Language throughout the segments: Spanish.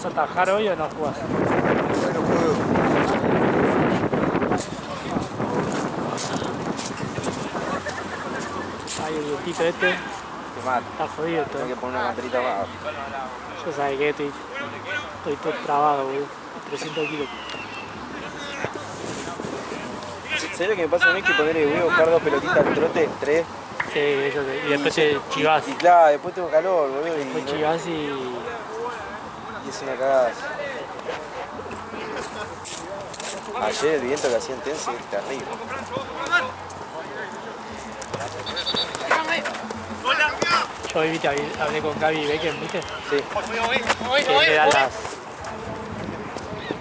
¿Vas a atajar hoy o no jugás? Bueno, juego. Ay, el vientito este Te mata. está jodido todo. Tengo que poner una camperita abajo. Yo sabés que estoy todo trabado, boludo. 300 kilos. ¿Sabes lo que me pasa a mí? Que ponerle voy a buscar 2 pelotitas al trote, 3. Sí, eso y después te chivás. Y claro, después tengo calor, boludo. Después Y chivás y... es una cagada. Ayer el viento que hacía en Tense es terrible. Yo hoy, viste, hablé con Gaby Beckham, ¿viste? Sí.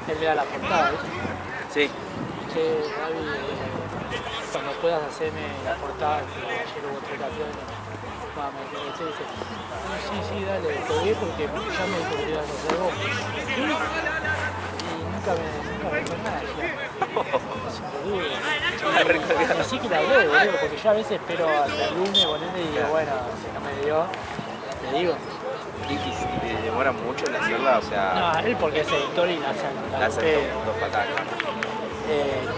Que él le da la portada, ¿viste? Sí. Che, Gaby, cuando puedas hacerme la portada, que ayer hubo 3 campeones, me dice, sí, dale, te voy porque ya me dijo que te ibas a hacer vos. Y nunca me dijo nada, ya. Así que la hablé, boludo, porque yo a veces espero hasta el lunes, ponele, y digo, bueno, si no me dio, le digo. Y te demora mucho en hacerla, o sea. No, él porque es editor y la hace dos patadas.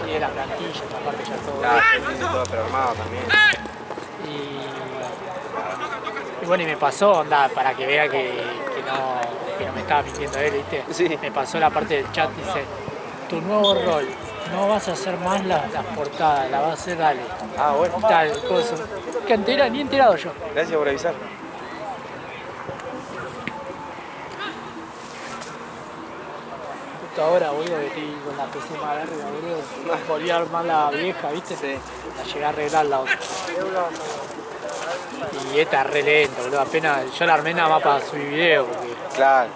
tiene la plantilla, aparte ya todo. Claro, tiene todo programado también. Y bueno, y me pasó, onda, para que vea que no me estaba mintiendo él, ¿viste? Sí. Me pasó la parte del chat, dice, tu nuevo rol, no vas a hacer más las portadas, la vas a hacer Ale. Ah, bueno. Tal, cosa. Que ni enterado yo. Gracias por avisar. Justo ahora, boludo, que estoy con la PC más larga, boludo. Volví a armar la vieja, ¿viste? Sí. La llegué a arreglar la otra. Y esta es re lenta, boludo. Apenas yo la armé nada más para subir video. Porque... Claro.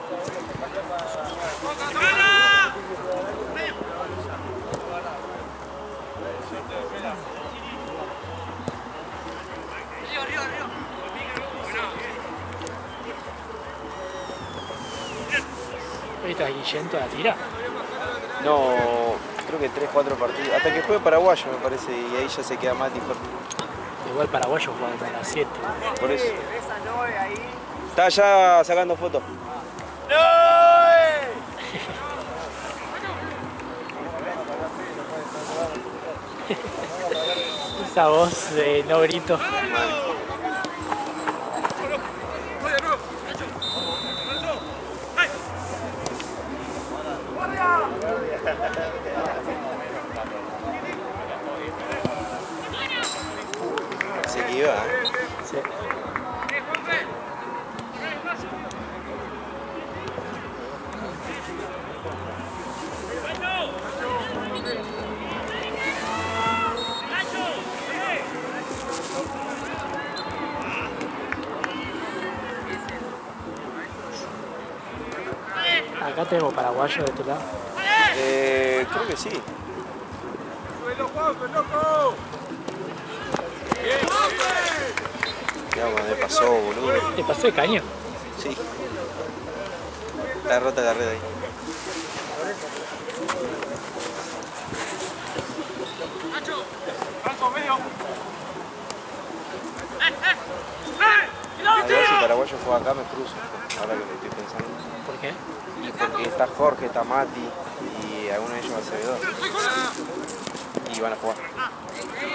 ¿Viste a Guillén toda la tira? No, creo que 3-4 partidos. Hasta que juegue paraguayo me parece, y ahí ya se queda más fuerte. Igual paraguayo juega como a las 7. Por eso. Está ya sacando fotos. Esa voz de no grito. Se que iba, ¿eh? Sí. Acá tenemos paraguayo de este lado. Creo que sí. Mirá cuando me pasó, boludo. ¿Te pasó de caño? Sí. Está rota la red ahí. A ver si paraguayo juega acá, me cruzo. Ahora que lo estoy pensando. ¿Por qué? Y porque está Jorge, está Mati y alguno de ellos va a ser dos. Y van a jugar.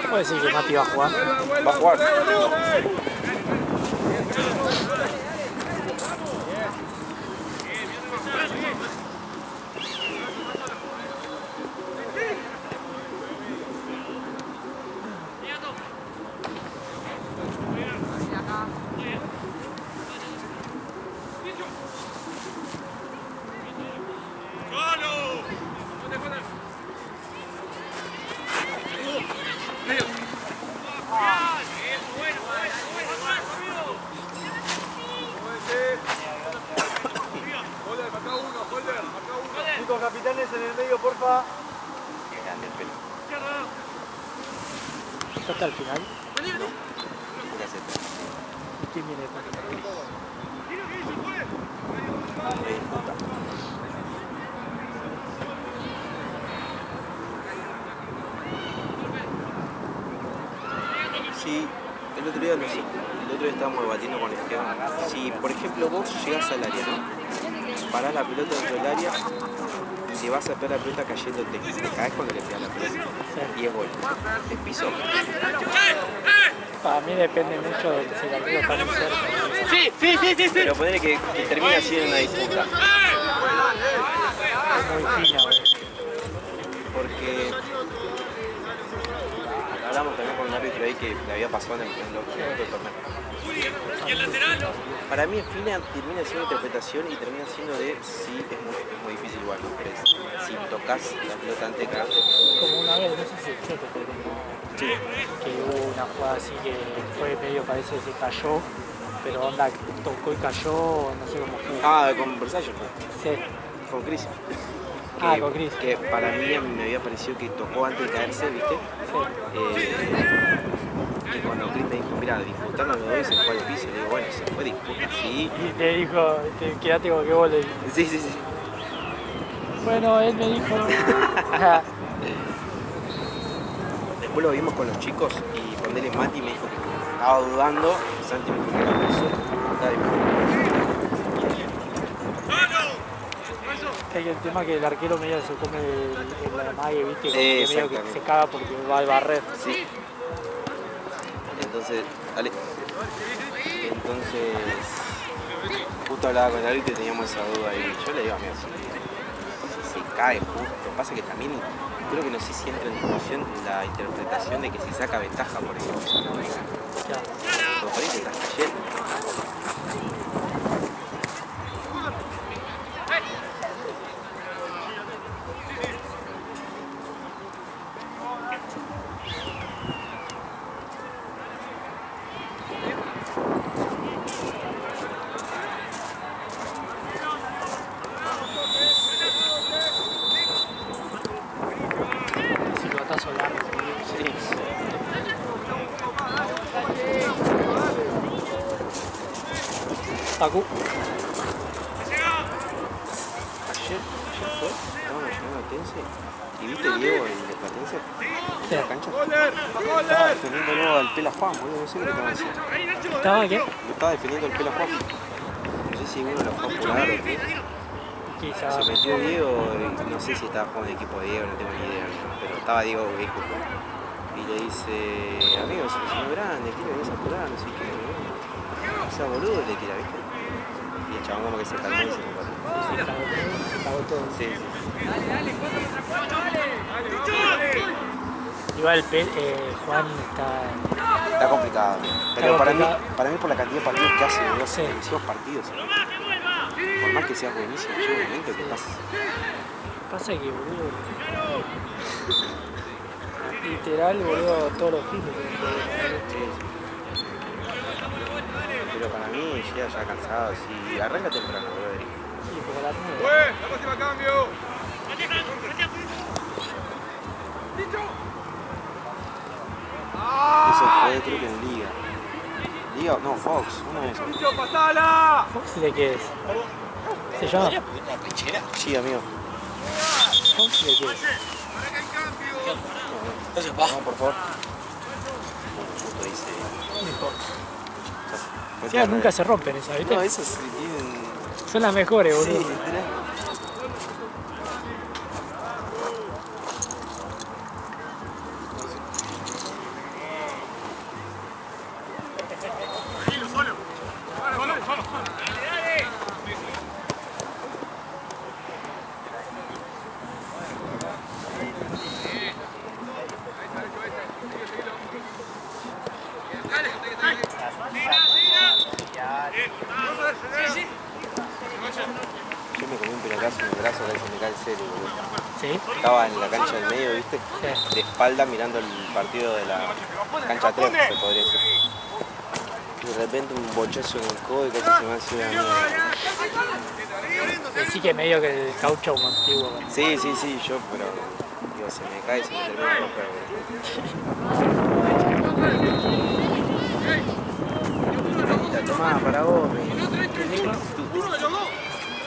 ¿Puedo decir que Mati va a jugar? Va a jugar. Chicos, capitanes en el medio, porfa. Qué grande el pelo. ¿Está hasta el final? Pura seta. ¿Y quién viene después? Sí, el otro día no sé. El otro día estábamos debatiendo con Esteban. Si, por ejemplo, vos llegás al área, ¿no? parás la pelota dentro del área y le vas a pegar la pelota cayéndote. Te caes cuando le pegas la pelota. Sí. Y es gol. Es piso. Para mí depende mucho de si el arquero está muy cerca. Sí. Pero ponele que termina siendo una disputa. Es muy fina, güey. Porque hablamos también con un árbitro ahí que le había pasado en los otros torneos. Para mí en fina termina siendo interpretación y termina siendo de sí, es muy difícil igual, pero si tocas la pelota antes de cagarte. Como una vez, no sé si yo te conté, Sí. que hubo una jugada así que fue medio, parece que se cayó, pero onda tocó y cayó, no sé cómo fue. Ah, con Versailles fue. Sí. Con Chris. Con Chris. Que para mí me había parecido que tocó antes de caerse, ¿viste? Y cuando Chris me dijo, mira, disputaron los dos y se fue al piso, le digo, bueno, se fue disputa, sí. Y te dijo, quédate como que vos le Sí. Bueno, él me dijo... Después lo vimos con los chicos y ponerle Mati me dijo que estaba dudando, Santi me dijo que era eso, estaba dibujando. Hay el tema que el arquero medio se come el amague, ¿viste? Como que medio que Exactamente. se caga porque va al barrer. Sí. Entonces, dale. Entonces, justo hablaba con el árbitro y teníamos esa duda y yo le digo, amigo, si se cae justo. Pasa que también creo que no sé si entra en discusión la interpretación de que si saca ventaja, por ejemplo. Ya. Pero por ahí te estás cayendo. Silbatazo largo. Sí. Taku. Ayer fue, estábamos llegando a Tense y viste Diego, el de Platense, Sí. en la cancha. Estaba defendiendo luego al Pela Juan, boludo, no sé lo que estaba haciendo. ¿Estaba qué? Lo estaba defendiendo el Pela Juan. No sé si uno lo fue a apurar o qué. Quizá. Se metió Diego, no sé si estaba jugando el equipo de Diego, no tengo ni idea, pero estaba Diego viejo. Y le dice, amigo, es un grande, ¿qué le vas a apurar? No sé qué, boludo. O sea, boludo le tira, ¿viste? Y el chabón como que se calmó y se fue. Se cagó todo. Sí. Igual Juan está... Está complicado. Pero Está para mí complicado. por la cantidad de partidos que hace, boludo, Sí. demasiados partidos. Por más que seas buenísimo, llega un momento que pasa. Pasa que, boludo... Literal, boludo, todos los fines. Pero para mí llega ya cansado, si arranca temprano, boludo. Sí, como la 9. La próxima cambio. Eso fue creo que en Liga. Liga, no, Fox, una de esas. Licho, pasala. ¿Fox de qué es? ¿Se llama? Sí, amigo. ¿Fox de qué es? No, por favor. Justo dice. O sea, nunca se rompen esas, ¿viste? No, esos sí tienen. Son las mejores, Sí, boludo. literal. Yo me comí un pelotazo en el brazo, que se me cae el cerebro, boludo. ¿Sí? Estaba en la cancha del medio, ¿viste? Sí. De espalda mirando el partido de la cancha 3, se podría decir. Y de repente un bochazo en el codo y casi se me hace una mierda. Así que medio que el caucho antiguo. ¿no? Sí, yo, pero digo, se me cae y se me termina de romper, boludo. Tomá, para vos,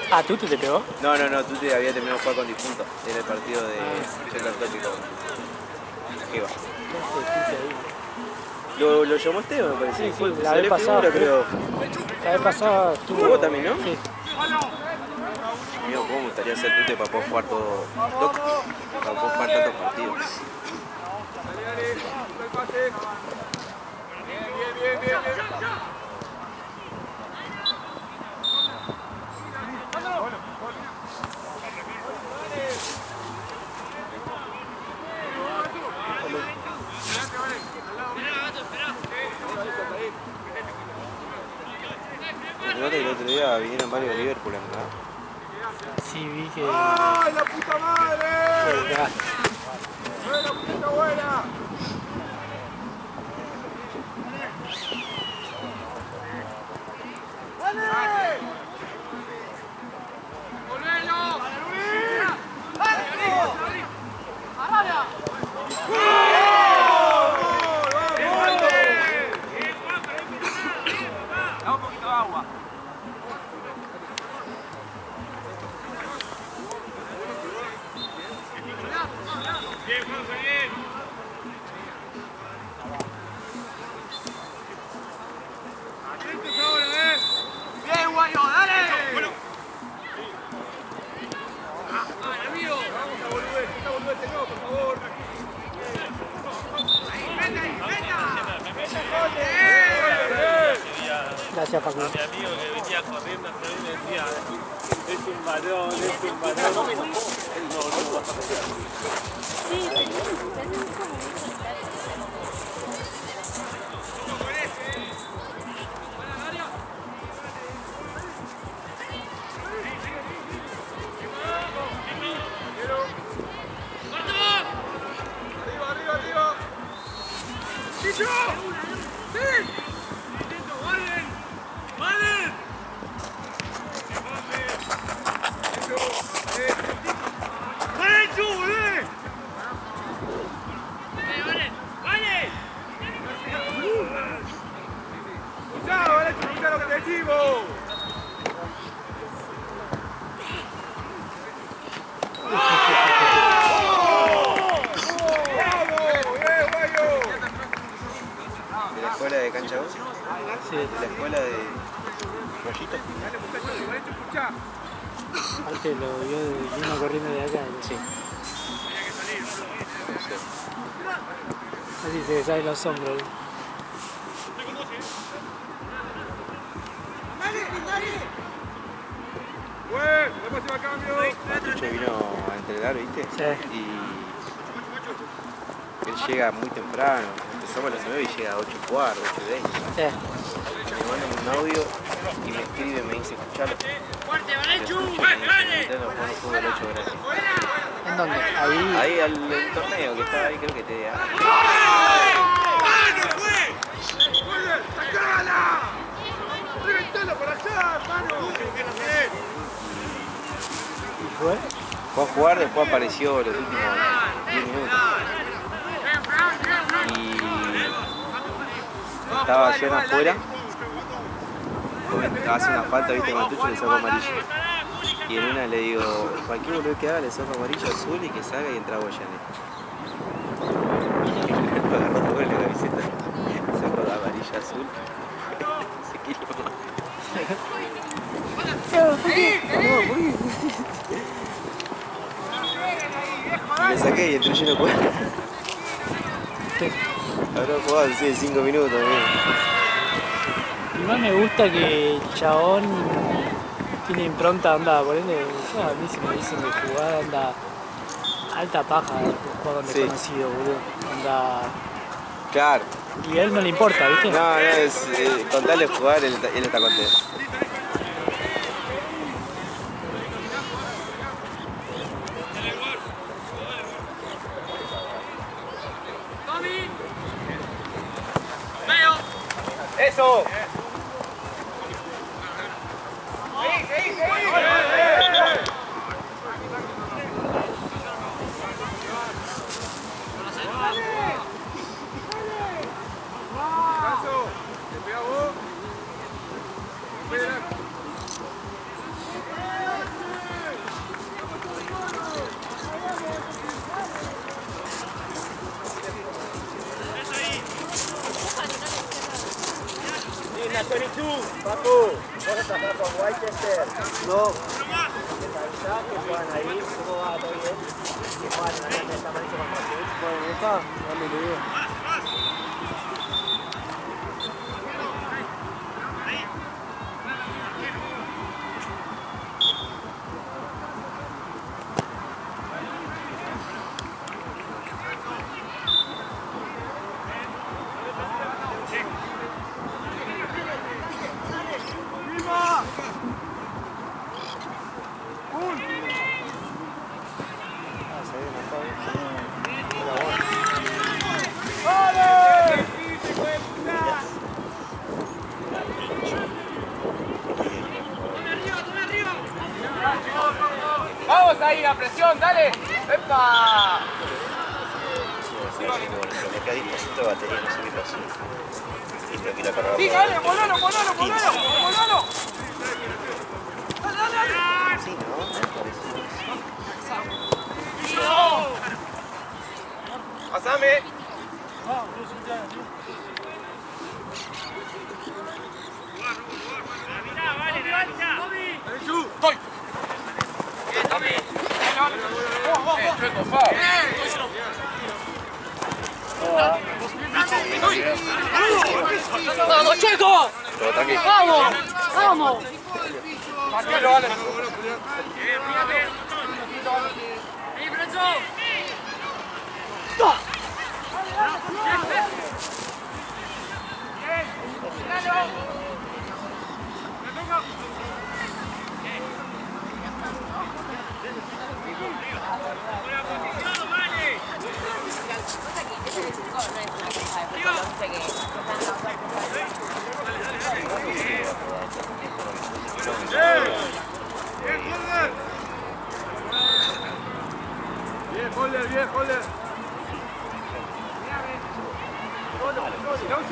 Ah, ¿tú te pegó? No, tú te había terminado de jugar con difunto. Era el partido de Checker Tópico. ¿Qué va? Lo llamó Esteban, me parece. Sí, Fue, la vez salió pasada. figura, creo. La vez pasada estuvo... Jugó también, ¿no? Sí. Amigo, ¿cómo me gustaría ser tute para poder jugar todo? Para poder jugar tantos partidos. El otro día vinieron varios de Liverpool, ¿no? Sí, vi que... ¡Ay, la puta madre! ¡Buena, puta buena! ¡Dale! ¡Volvelo! Da un poquito de agua. Bien, Juanjo, bien. Atentos ahora, Bien, Guayo, dale. Bueno. Amigo. Vamos a volver, esta volvete no, por favor. Gracias, Facu. A mi amigo que venía corriendo hasta ahí me decía, es un varón, es un varón. Arriba, arriba, arriba. ¡Chicho! ¡Sí! ¡Escuchá lo que te decimos! ¿De la escuela de Cancha 2? Sí. ¿De la escuela de Rollito? Aparte vino corriendo de acá. Sí. Así se salen los hombros. Matucho vino a entrenar, ¿viste? Sí. Y él llega muy temprano. Empezamos a las 9 y llega a 8:15, 8:20. Sí. Me mandan un audio y me escribe, me dice, escuchalo. ¡Fuerte, Valenchu! Jugando fútbol 8 gratis. ¿En dónde? Ahí. Ahí al torneo que está ahí, creo que te... ¡Sacala! ¡Reventala para allá, hermano! ¿Y fue? Fue a jugar, después apareció los últimos 10 minutos. Y estaba lleno afuera. Hace una falta, viste, Matucho le saco amarillo. Y en una le digo, cualquier boludo que haga le saco amarillo, azul y que salga y entra Boyané. Y agarró todo la camiseta, sacó de amarillo, azul. Se quiere más. Y le saqué y entré lleno de cuerda. Habrá jugado así de 5 minutos, Y más me gusta que el chabón tiene impronta, anda, por ende, a mí si me dicen de jugar, anda alta paja, jugar con Sí. desconocido, boludo. Anda. Claro. Y a él no le importa, ¿viste? No, es con tal de jugar, él está contento. ¡Eso! Paco, ¿vos estás con Whitechester? No. allá, que juegan ahí, ¿cómo va? ¿Todo bien? Que juegan en la cancha de San Marino más fácil. Bueno, está, dame la idea. ¡Vamos ahí, la presión, dale! ¡Epa! Lo que hay depósito de batería, no sé qué pasó. Y tengo que ir a cargar. ¡Sí, dale! ¡Volalo! Sí, ¿no? Me parece. ¡Pasame! ¡Estoy! Chueco, Fao. ¡Vamos, Checo! ¡Vamos! ¡Vamos! Marquelo, vale. Bien, Holder. Tira un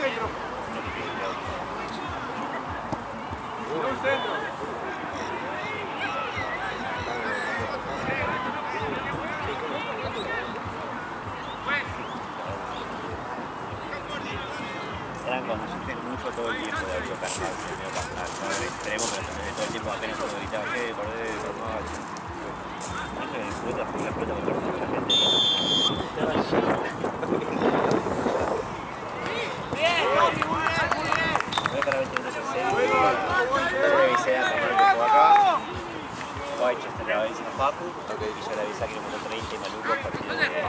centro. Eran conducentes mucho todo el tiempo de autocargarse, medio pasar, no era extremo, pero también todo el tiempo apenas cuando gritaba, por eso, no sé, la pelota con mucha gente. Voy para 20 minutos en serio, yo le avisé a Tamar que fue acá, Guaycho le avisé a Facu, y yo le avisé a kilómetro 30 y Maluco, partido de 25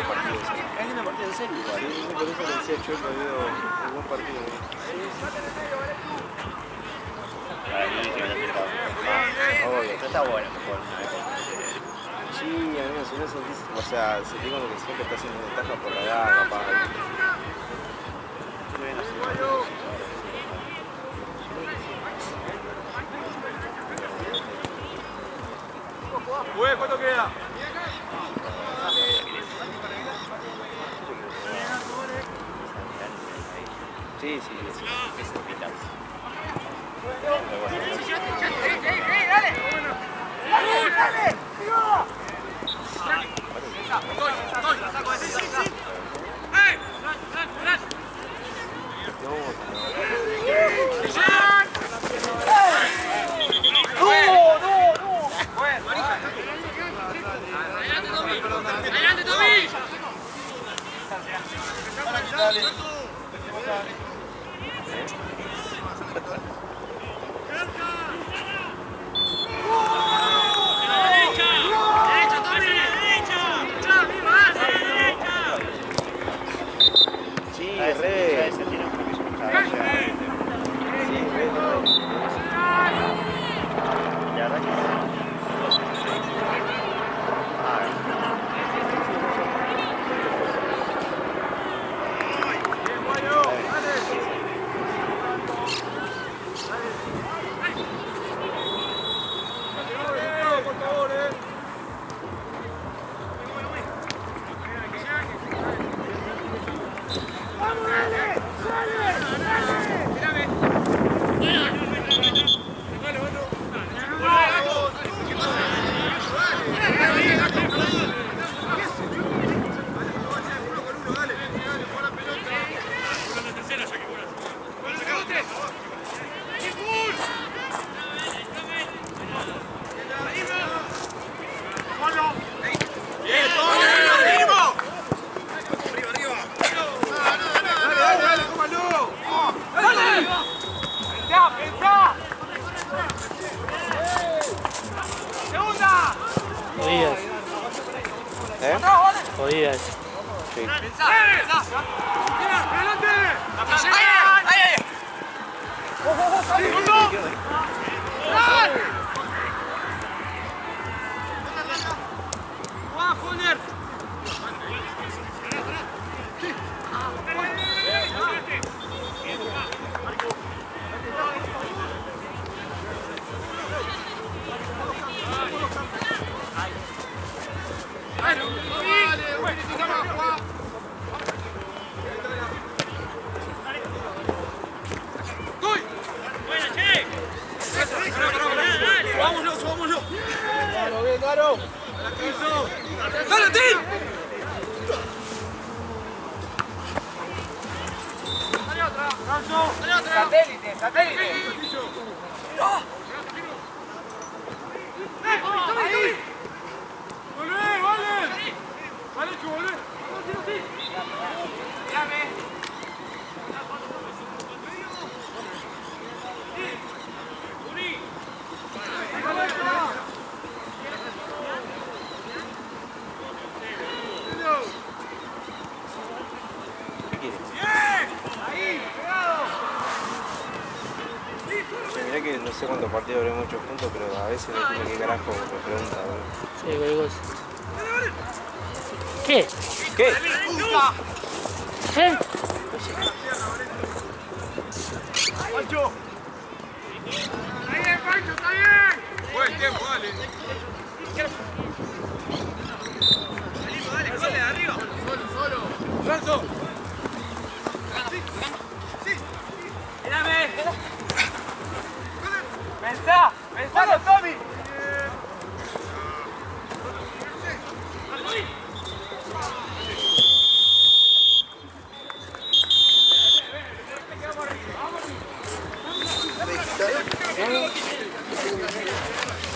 partidos. Es lindo partido en serio igual. Sí, por eso le decía a Chueco, había un buen partido. Para mí que me lo obvio, esto está bueno que jueguen una vez. Sí, amigo, si no sentís, o sea, sentí como que siempre estás en ventaja por la edad, capaz. ¿Cuánto queda? Sí. Jodidas. ¿Eh? Jodidas. Sí. Satélite, satélite. ¡Volvé, vale! ¡Vale, que volvé! Mirá que no sé cuántos partidos habremos hecho juntos, pero a veces no entiendo qué carajo me pregunta, boludo. Sí, cualquier cosa. ¿Qué? ¿Qué? ¿Eh? ¡Pancho! ¡Está bien, Pancho, está bien! Buen tiempo, dale. Dale, de arriba. Solo. ¡Lanzo! Mírame. Pensá, pensalo, Tommy.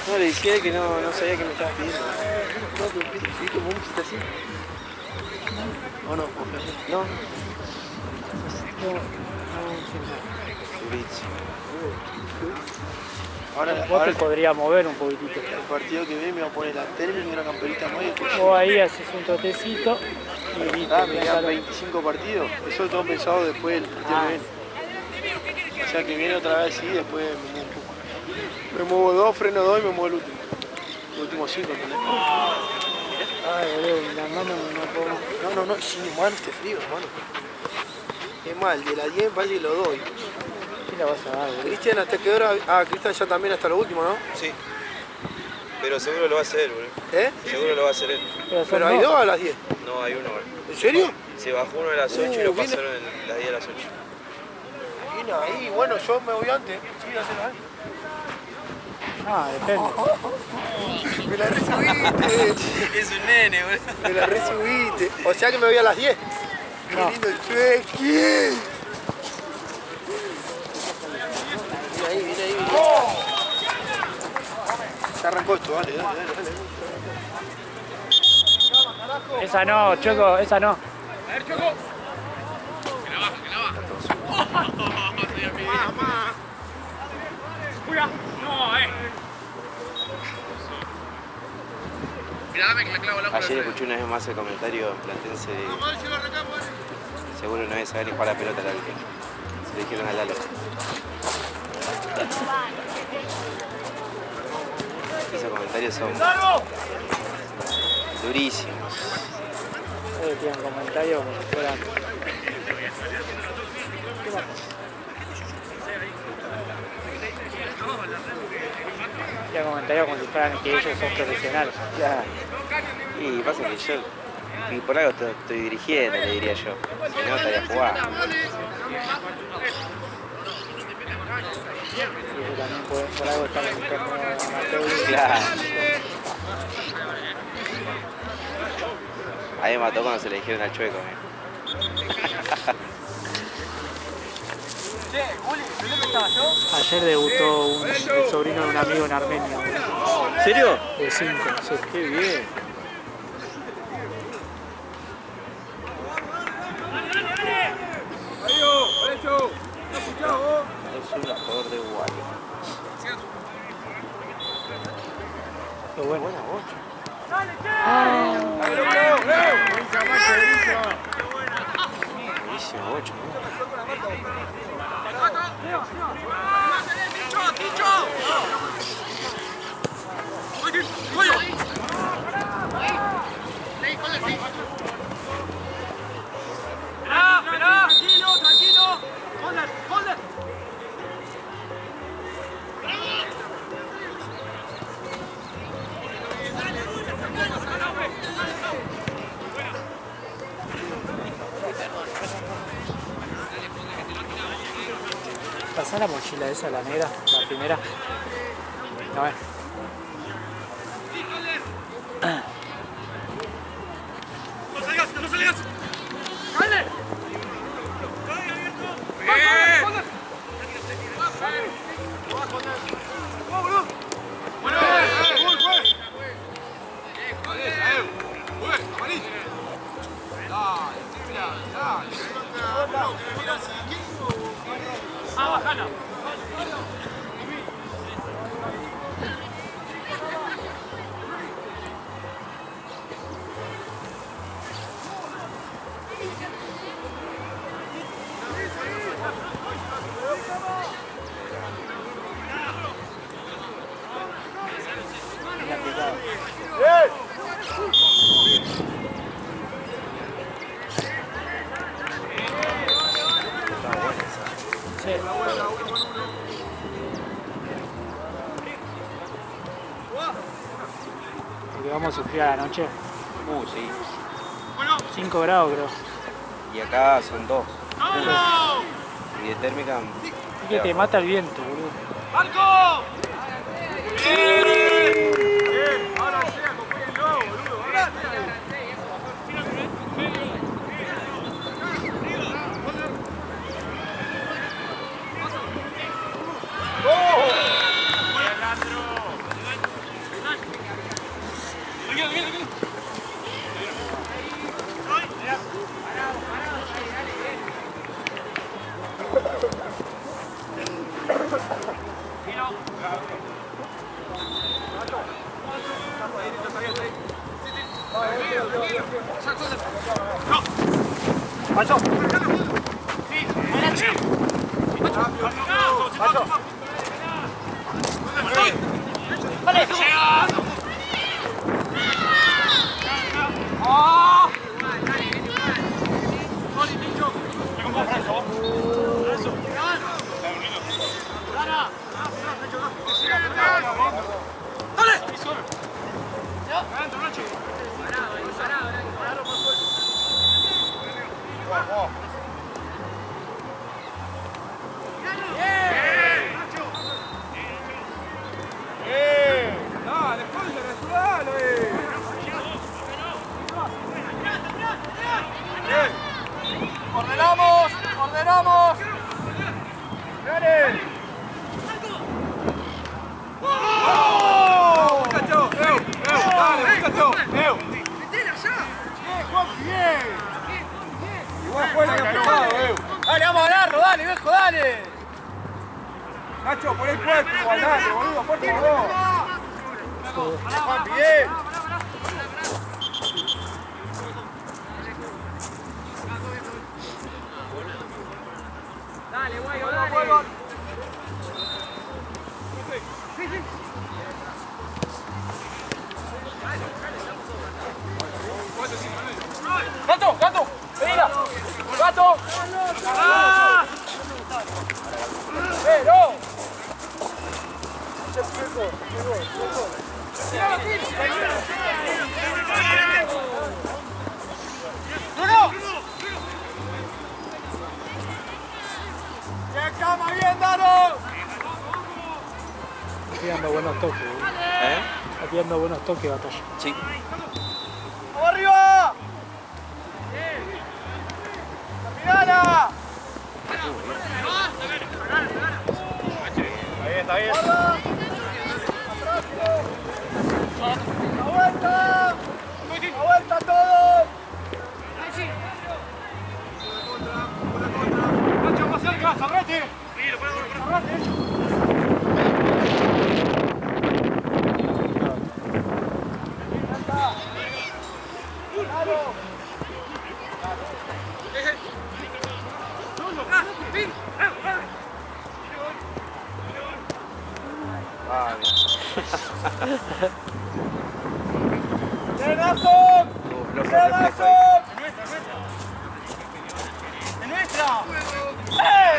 No, le decía que no sabía que me estabas pidiendo. No, pero pedí como un pista así. ¿O no? No. Durísimo. Vos te podrías mover un poquitito. El partido que viene me va a poner la térmica y una camperita nueva. Vos ahí haces un trotecito y listo. Me quedan 25 partidos. Eso lo tengo pensado después del partido que viene. O sea que viene otra vez así, después me muevo un poco. Me muevo 2, freno 2 y me muevo el último. El último 5, ¿entendés? Ay, boludo, la mano no puedo. No, sí, mano, este frío, hermano. Es mal, de la 10 parece que lo doy. ¿Qué la vas a dar, boludo? Cristian, ¿hasta qué hora? Ah, Cristian ya también hasta lo último, ¿no? Sí. Pero seguro lo va a hacer, boludo. ¿Eh? Seguro lo va a hacer él. Pero hay 2 a las 10. No, hay uno, boludo. ¿En serio? Se bajó uno a las 8 y lo viene- pasaron en las 10 a las 8. Viene ahí, bueno, yo me voy antes. Sí, hacerlo antes. Ah, depende. Me la resubiste. Es un nene, boludo. Me la resubiste. O sea que me voy a las 10. Qué No. lindo el chuequi. Viene ahí. Se arrancó esto, dale. Esa no, Choco, esa no. A ver, Choco. Que la baja. Más. Cuida. No, Mira, dame que la clavo la Ayer escuché una vez más el comentario platense de seguro no es saber ni jugar la pelota al árbitro. Se lo dijeron a Lalo. Esos comentarios son durísimos. Tienen comentarios como si fueran. Tienen comentarios como si fueran que ellos son profesionales. Claro. Y pasa que yo, y por algo estoy dirigiendo, le diría yo. Si no, estaría jugando. Y ellos también por algo están en un torneo amateur. Claro. A mí me mató cuando se le dijeron al Chueco. Che, Juli, ¿dónde estaba yo? Ayer debutó el sobrino de un amigo en Armenia. ¿En serio? De 5, sí. Qué bien. Derecho. No escuchás vos. Es un jugador de Guay. Qué bueno. Buena bocha. Buenísimo, 8. Tranquilo, tranquilo. Holder. Pasá la mochila esa, la negra, la primera. No es. No salgas. ¡Dale! Bájala. Porque vamos a sufrir a la noche. Sí. 5 grados creo. Y acá son 2. Y de térmica. Y que te mata el viento, boludo. ¡Marco! ¡Bien! Ahora sí, acompáñenlo, boludo. ¡Paso! ¡Vale! ¡Ordenamos! ¡Dale! ¡Oh! ¡Muchacho! ¡Dale, muchacho! ¡Metela ya! ¡Bien, Juanpi, bien! Igual fue el año pasado, ¡Dale, vamos a ganarlo! ¡Dale, viejo, dale! Nacho, pon el cuerpo, dale, boludo, por favor. Juanpi, bien. Dale, guay, dale. ¡Gato! ¡Gato! ¡Venila! ¡Gato! ¡Ah! ¡No! ¡Bruno! ¡Ya cama bien, Daro! Estoy dando buenos toques, boludo. Estoy dando buenos toques, Batalla. Sí. ¡Vamos arriba! ¡Terminala! Está bien. ¡La vuelta! ¡La vuelta a todos! ¡Nacho, más cerca! ¡Sabrate! ¡Sabrate! ¡Nelson! Tuvo flojo el reflejo ahí. ¡Es nuestra! ¡Eh!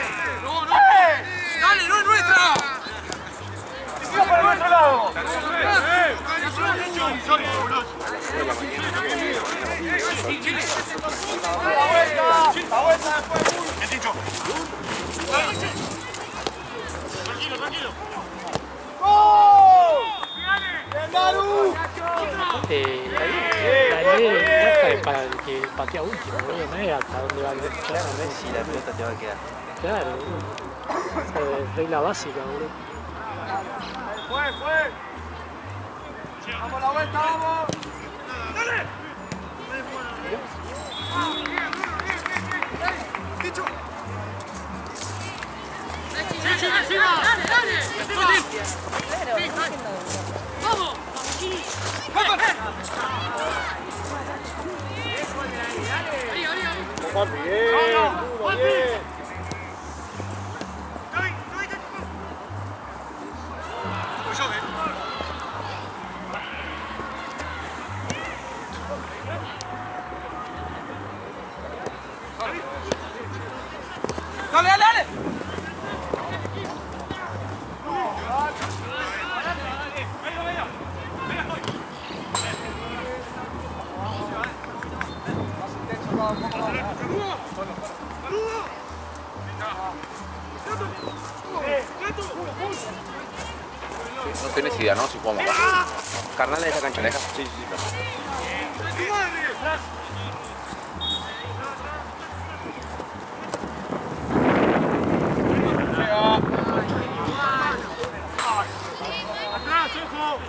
¡Dale, no es nuestra! ¡Tira por el otro lado! ¡La vuelta! ¡La vuelta después! Tranquilo. ¡Gol! ¡Bien, Daru! La ley para el que patea último, boludo, no es hasta dónde va a quedar. Claro, no es si la pelota te va a quedar. Claro, boludo. Esa es regla básica, boludo. ¡Fue! ¡Vamos a la vuelta, vamos! ¡Dale! No tenés idea, ¿no? Si jugamos acá. Carnal de esa cancha. ¿Maneja? Sí. ¡Atrás, ojo!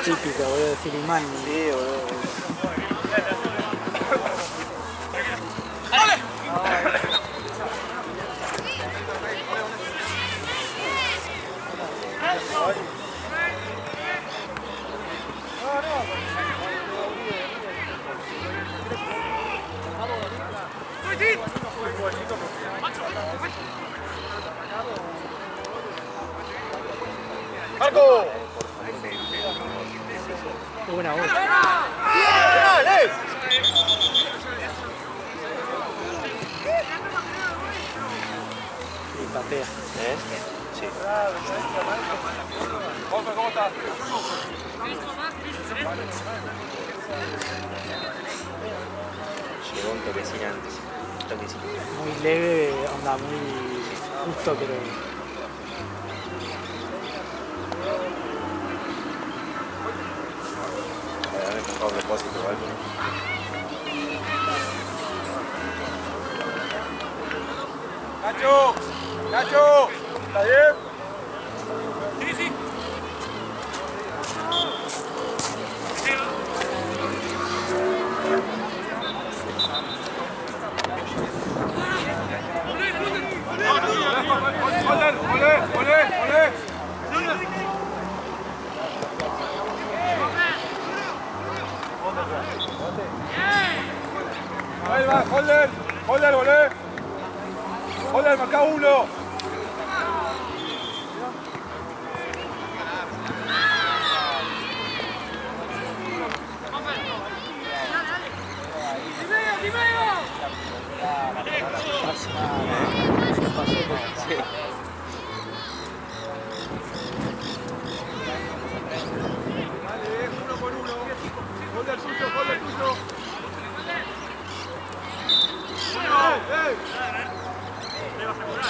Típica, voy a decir imán. Sí, boludo. ¡Marco! Qué buena voz. ¡Dale! Y patea. Sí. ¿Cómo estás? Llegó un toquecín antes. Muy leve, onda muy justo, pero Dame por favor depósito o algo. Nacho, ¿está bien? Sí. ¡Olé! Ahí va, Holder. Holder, volvé. Holder, marca uno. Sí. Dale, uno por uno. Holder tuyo, Holder tuyo. ¡Ey! Le vas a cobrar,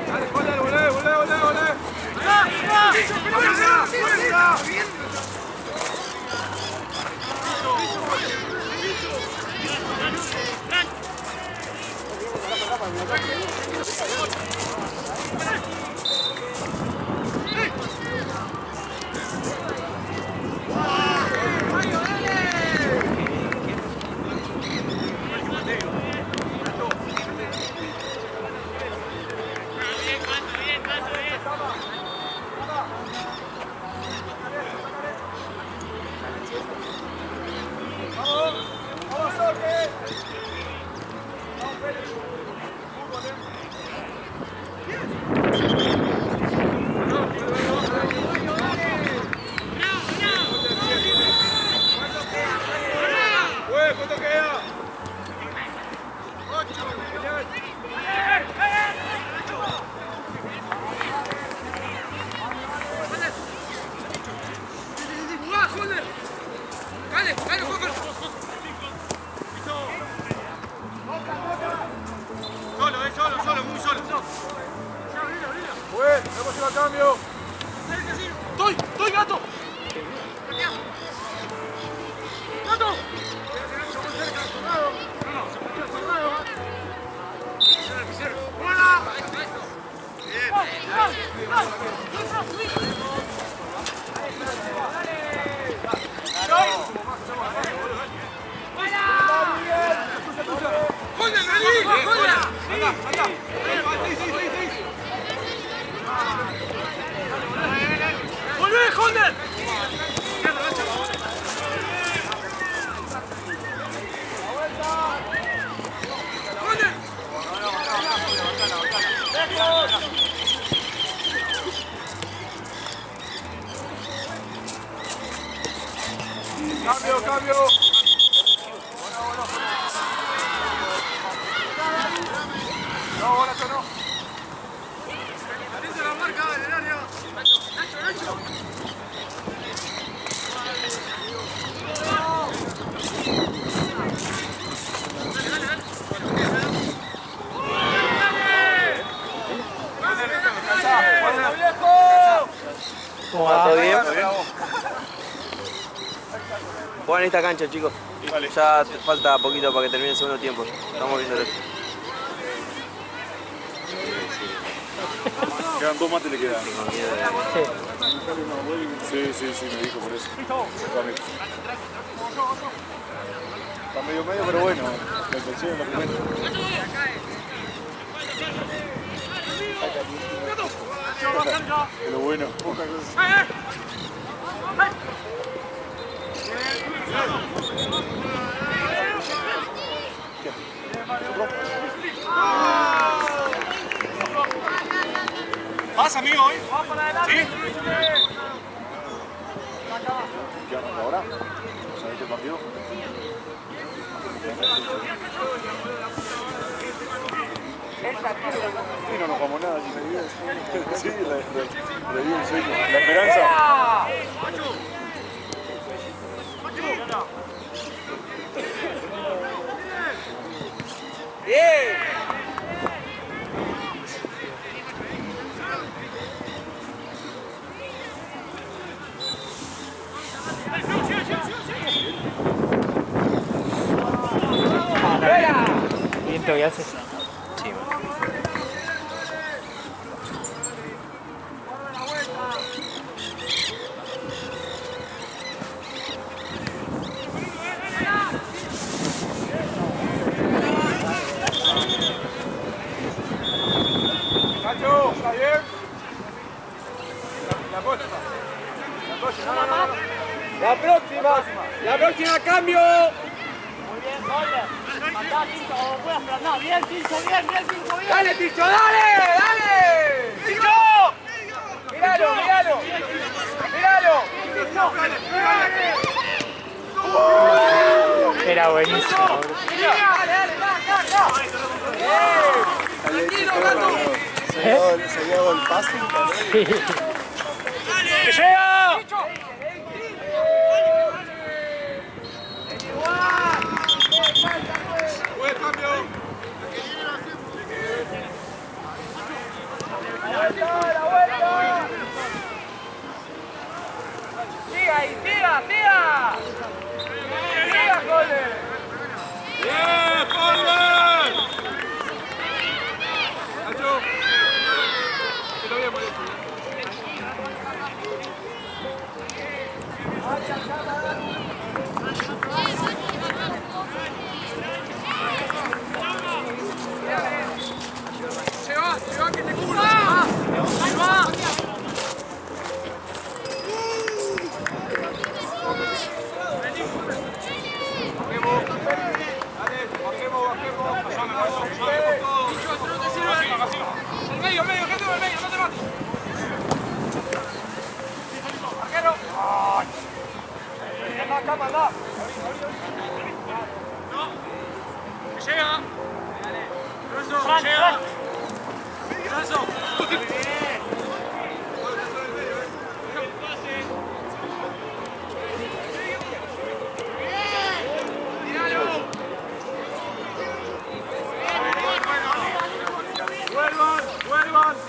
Dale, Holder, volvé, volvé, volvé, volvé. ¿Cuánto queda? 8. Solo, muy solo. Bueno, hemos ido al cambio. ¡Estoy, gato! ¡Gato! ¡Volvé, Holder! Cambio. No, Bonacho no. Saliste la marca en el área. Nacho. ¿Cómo va? ¿Todo bien? Juegan en esta cancha, chicos. Vale. Ya falta poquito para que termine el segundo tiempo. Estamos viendo esto. Quedan 2 mates, le quedan. Tengo miedo de... Sí, me dijo por eso. Está medio, pero bueno. La intención es la primera. Pero bueno, poca cosa. ¿Vas, amigo, hoy? ¿Sí? ¿Qué arranca ahora? ¿Sabés qué partido? Sí, no nos vamos nada, si me digas. Sí, le dio un sueño. La esperanza. ¡Bien! Viento que hace. Sí, Nacho, ¿está bien? La próxima cambio. Muy bien, Holder. Matá, Tincho, como puedas, pero no. Bien, Tincho, bien, Tincho, bien. Dale, Tincho, dale. ¡Tincho! Míralo. Era buenísimo. Salía el pase. Sí. ¡Que llega! ¡Buen cambio! ¡La vuelta! ¡Siga ahí, siga! ¡Siga, Holder! ¡Bien, Holder! ¡Nacho! Que lo vemos, Se va, que te cubra. Ahí va. Medio, gente del medio, no te mates. Arquero. Anda. Que llega. Llega.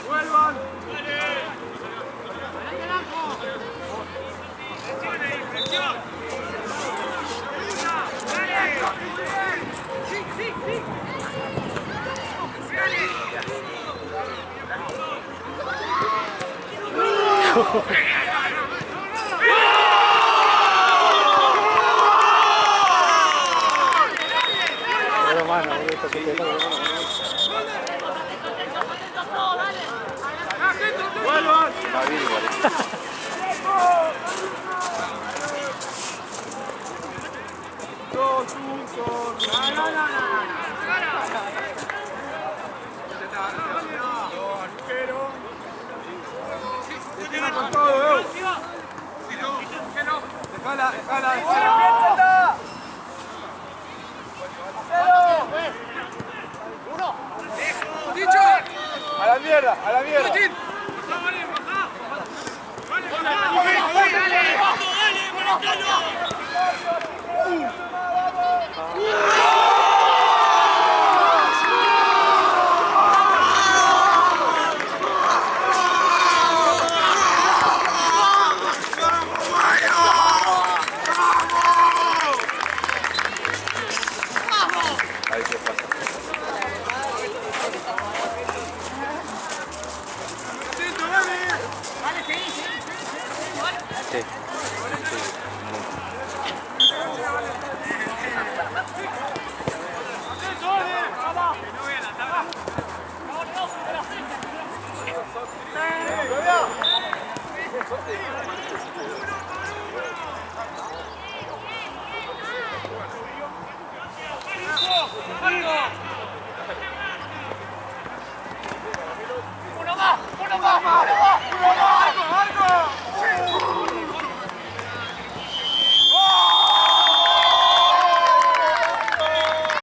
Vuelvan. Pero mano, esto se quedó. Vuelvan. Va bien igual. Dos juntos. No. Arquero. Encima con todo, Dejala. ¡Dicho! A la mierda. A ver qué pasa. Vale, seguí. Sí.